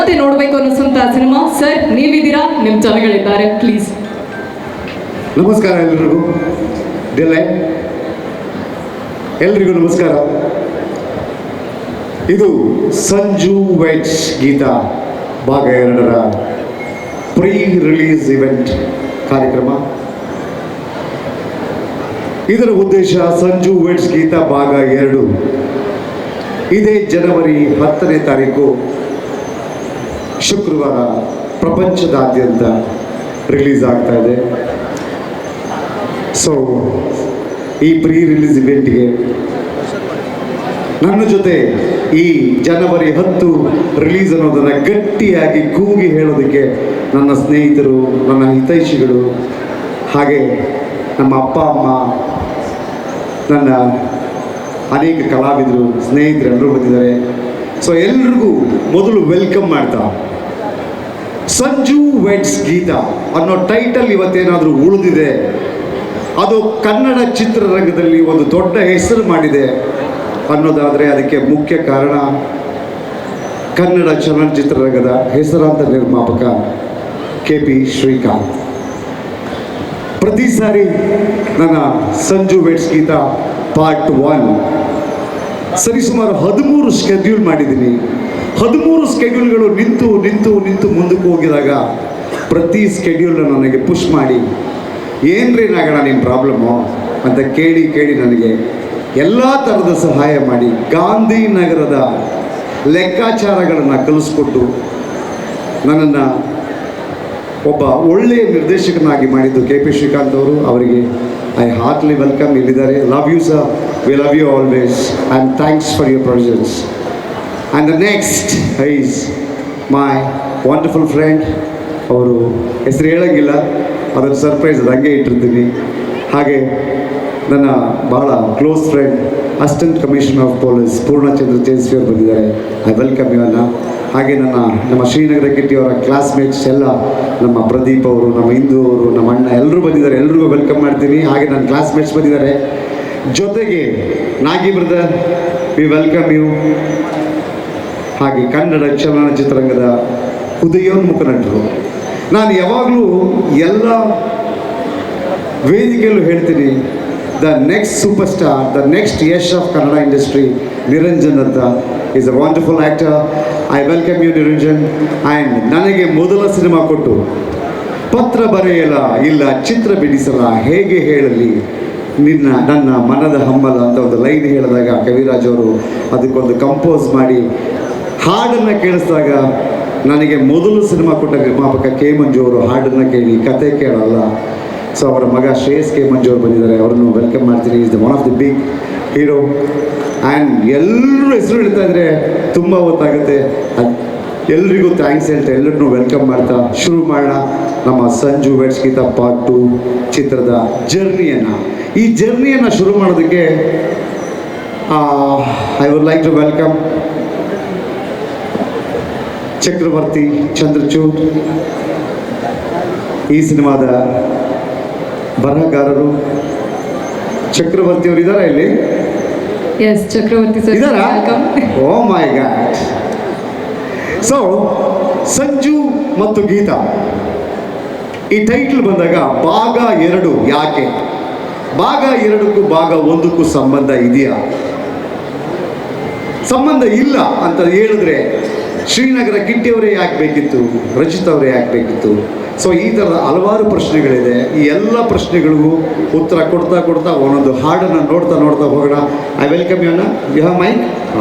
ಮತ್ತೆ ನೋಡಬೇಕು ಅನ್ನಿಸುವಂತ cinema. Sir ನೀವಿದ್ದೀರಾ, ನಿಮ್ಮ ಜನಗಳಿದ್ದಾರೆ, ಪ್ಲೀಸ್. ನಮಸ್ಕಾರ ಎಲ್ರಿಗೂ. ಎಲ್ರಿಗೂ ನಮಸ್ಕಾರ. ಇದು ಸಂಜು ವೆಡ್ಸ್ ಗೀತಾ ಭಾಗ 2ರ ಪ್ರೀ ರಿಲೀಸ್ ಇವೆಂಟ್ ಕಾರ್ಯಕ್ರಮ. ಇದರ ಉದ್ದೇಶ ಸಂಜು ವೆಡ್ಸ್ ಗೀತಾ ಭಾಗ 2 ಇದೇ ಜನವರಿ 10ನೇ ತಾರೀಕು ಶುಕ್ರವಾರ ಪ್ರಪಂಚದಾದ್ಯಂತ ರಿಲೀಸ್ ಆಗ್ತಾ ಇದೆ. ಸೊ ಈ ಪ್ರೀ ರಿಲೀಸ್ ಇವೆಂಟ್ಗೆ ನನ್ನ ಜೊತೆ ಈ ಜನವರಿ 10 ರಿಲೀಸ್ ಅನ್ನೋದನ್ನು ಗಟ್ಟಿಯಾಗಿ ಕೂಗಿ ಹೇಳೋದಕ್ಕೆ ನನ್ನ ಸ್ನೇಹಿತರು, ನನ್ನ ಹಿತೈಷಿಗಳು, ಹಾಗೆ ನಮ್ಮ ಅಪ್ಪ ಅಮ್ಮ, ನನ್ನ ಅನೇಕ ಕಲಾವಿದರು, ಸ್ನೇಹಿತರು ಎಲ್ಲರೂ ಬಂದಿದ್ದಾರೆ. ಸೊ ಎಲ್ರಿಗೂ ಮೊದಲು ವೆಲ್ಕಮ್ ಮಾಡ್ತಾ, ಸಂಜು ವೆಡ್ಸ್ ಗೀತಾ ಅನ್ನೋ ಟೈಟಲ್ ಇವತ್ತೇನಾದರೂ ಉಳಿದಿದೆ, ಅದು ಕನ್ನಡ ಚಿತ್ರರಂಗದಲ್ಲಿ ಒಂದು ದೊಡ್ಡ ಹೆಸರು ಮಾಡಿದೆ ಅನ್ನೋದಾದರೆ ಅದಕ್ಕೆ ಮುಖ್ಯ ಕಾರಣ ಕನ್ನಡ ಚಲನಚಿತ್ರರಂಗದ ಹೆಸರಾಂತ ನಿರ್ಮಾಪಕ KP ಶ್ರೀಕಾಂತ್. ಪ್ರತಿ ಸಾರಿ ನನ್ನ ಸಂಜು ವೆಡ್ಸ್ ಗೀತಾ ಪಾರ್ಟ್ 1 ಸರಿಸುಮಾರು 13 ಸ್ಕೆಡ್ಯೂಲ್ ಮಾಡಿದ್ದೀನಿ. 13 ಸ್ಕೆಡ್ಯೂಲ್ಗಳು ನಿಂತು ನಿಂತು ನಿಂತು ಮುಂದಕ್ಕೆ ಹೋಗಿದಾಗ ಪ್ರತಿ ಸ್ಕೆಡ್ಯೂಲ್ನ ನನಗೆ ಪುಷ್ ಮಾಡಿ, ಏನ್ರಿ ನಾಗಣ್ಣ ನಿಮ್ಮ ಪ್ರಾಬ್ಲಮ್ಮು ಅಂತ ಕೇಳಿ ಕೇಳಿ ನನಗೆ ಎಲ್ಲ ಥರದ ಸಹಾಯ ಮಾಡಿ ಗಾಂಧಿನಗರದ ಲೆಕ್ಕಾಚಾರಗಳನ್ನು ಕಲಿಸ್ಕೊಟ್ಟು ನನ್ನನ್ನು ಒಬ್ಬ ಒಳ್ಳೆಯ ನಿರ್ದೇಶಕನಾಗಿ ಮಾಡಿದ್ದು KP ಶ್ರೀಕಾಂತ್ ಅವರು. ಅವರಿಗೆ ಐ ಹಾರ್ಟ್ಲಿ ವೆಲ್ಕಮ್. ಇಲ್ಲಿದ್ದಾರೆ. Love you sir, we love you always and thanks for your presence. And the next is my wonderful friend. ಅವರು ಹೆಸರು ಹೇಳೋಂಗಿಲ್ಲ, ಅದರ ಸರ್ಪ್ರೈಸ್ ಅದು ಹಂಗೆ ಇಟ್ಟಿರ್ತೀನಿ. ಹಾಗೆ ನನ್ನ ಭಾಳ close friend assistant commissioner of police Purnachandra Jeswi ಅವರು ಬಂದಿದ್ದಾರೆ. ಐ ವೆಲ್ಕಮ್ ಇವನ್ನ. ಹಾಗೆ ನಮ್ಮ ಶ್ರೀನಗರ ಕಿಟ್ಟಿ ಅವರ ಕ್ಲಾಸ್ಮೇಟ್ಸ್ ಎಲ್ಲ, ನಮ್ಮ ಪ್ರದೀಪ್ ಅವರು, ನಮ್ಮ ಇಂದು ಅವರು, ನಮ್ಮ ಅಣ್ಣ ಎಲ್ಲರೂ ಬಂದಿದ್ದಾರೆ. ಎಲ್ರಿಗೂ ವೆಲ್ಕಮ್ ಮಾಡ್ತೀನಿ. ಹಾಗೆ ನನ್ನ ಕ್ಲಾಸ್ಮೇಟ್ಸ್ ಬಂದಿದ್ದಾರೆ. ಜೊತೆಗೆ ನಾಗಿ ಬ್ರದರ್, ವಿ ವೆಲ್ಕಮ್ ಯು. ಹಾಗೆ ಕನ್ನಡ ಚಲನಚಿತ್ರರಂಗದ ಉದಯೋನ್ಮುಖ ನಟರು. ನಾನು ಯಾವಾಗಲೂ ಎಲ್ಲ ವೇದಿಕೆಯಲ್ಲೂ ಹೇಳ್ತೀನಿ, the next superstar, the next Yash of Kannada industry Niranjan ಅಂತ is a wonderful actor. I welcome you Niranjan. And ನನಗೆ ಮೊದಲ ಸಿನಿಮಾ ಕೊಟ್ಟು ಪತ್ರ ಬರೆಯಲ ಇಲ್ಲ ಚಿತ್ರ ಬಿಡಿಸಲ ಹೇಗೆ ಹೇಳಲಿ ನನ್ನ ಮನದ ಹಂಬಲ ಅಂತ ಒಂದು ಲೈನ್ ಹೇಳಿದಾಗ ಕವಿರಾಜ್ ಅವರು ಅದಕ್ಕೊಂದು ಕಂಪೋಸ್ ಮಾಡಿ ಹಾಡನ್ನು ಕೇಳಿಸಿದಾಗ ನನಗೆ ಮೊದಲು ಸಿನಿಮಾ ಕೊಟ್ಟ ನಿರ್ಮಾಪಕ K ಮಂಜು ಅವರು ಹಾಡನ್ನು ಕೇಳಿ ಕತೆ ಕೇಳಲ್ಲ. ಸೊ ಅವರ ಮಗ ಶ್ರೇಯಸ್ K ಮಂಜು ಅವರು ಬಂದಿದ್ದಾರೆ. ಅವರನ್ನು ವೆಲ್ಕಮ್ ಮಾಡ್ತೀನಿ. Is the one of the big hero. And ಎಲ್ಲರೂ ಹೆಸರು ಹೇಳ್ತಾ ಇದ್ರೆ ತುಂಬ ಹೊತ್ತಾಗುತ್ತೆ. ಎಲ್ರಿಗೂ ಥ್ಯಾಂಕ್ಸ್ ಹೇಳ್ತಾ ಎಲ್ಲರನ್ನೂ ವೆಲ್ಕಮ್ ಮಾಡ್ತಾ ಶುರು ಮಾಡೋಣ ನಮ್ಮ ಸಂಜು ವೆಡ್ಸ್ ಗೀತಾ ಪಾರ್ಟ್ 2 ಚಿತ್ರದ ಜರ್ನಿಯನ್ನು. ಈ ಜರ್ನಿಯನ್ನು ಶುರು ಮಾಡೋದಕ್ಕೆ I would like to welcome Chakravarti Chandrachud, ಈ ಸಿನಿಮಾದ ಬರಹಗಾರರು. ಚಕ್ರವರ್ತಿ ಅವರು ಇದ್ದಾರಾ ಇಲ್ಲಿ? ಎಸ್, ಚಕ್ರವರ್ತಿ ಸರ್ ಇದ್ದಾರಾ? Welcome. Oh my god. So Sanju ಮತ್ತು ಗೀತಾ ಈ ಟೈಟಲ್ ಬಂದಾಗ ಭಾಗ 2 ಯಾಕೆ? ಭಾಗ 2ಕ್ಕೂ ಭಾಗ 1ಕ್ಕೂ ಸಂಬಂಧ ಇದೆಯಾ? ಸಂಬಂಧ ಇಲ್ಲ ಅಂತ ಹೇಳಿದ್ರೆ ಶ್ರೀನಗರ ಕಿಟ್ಟಿಯವರೇ ಯಾಕೆ ಬೇಕಿತ್ತು, ರಚಿತ್ ಅವರೇ ಯಾಕೆ ಬೇಕಿತ್ತು? ಸೊ ಈ ಥರದ ಹಲವಾರು ಪ್ರಶ್ನೆಗಳಿದೆ. ಈ ಎಲ್ಲ ಪ್ರಶ್ನೆಗಳಿಗೂ ಉತ್ತರ ಕೊಡ್ತಾ ಕೊಡ್ತಾ ಒಂದೊಂದು ಹಾಡನ್ನು ನೋಡ್ತಾ ಹೋಗೋಣ. I welcome you. You have mic.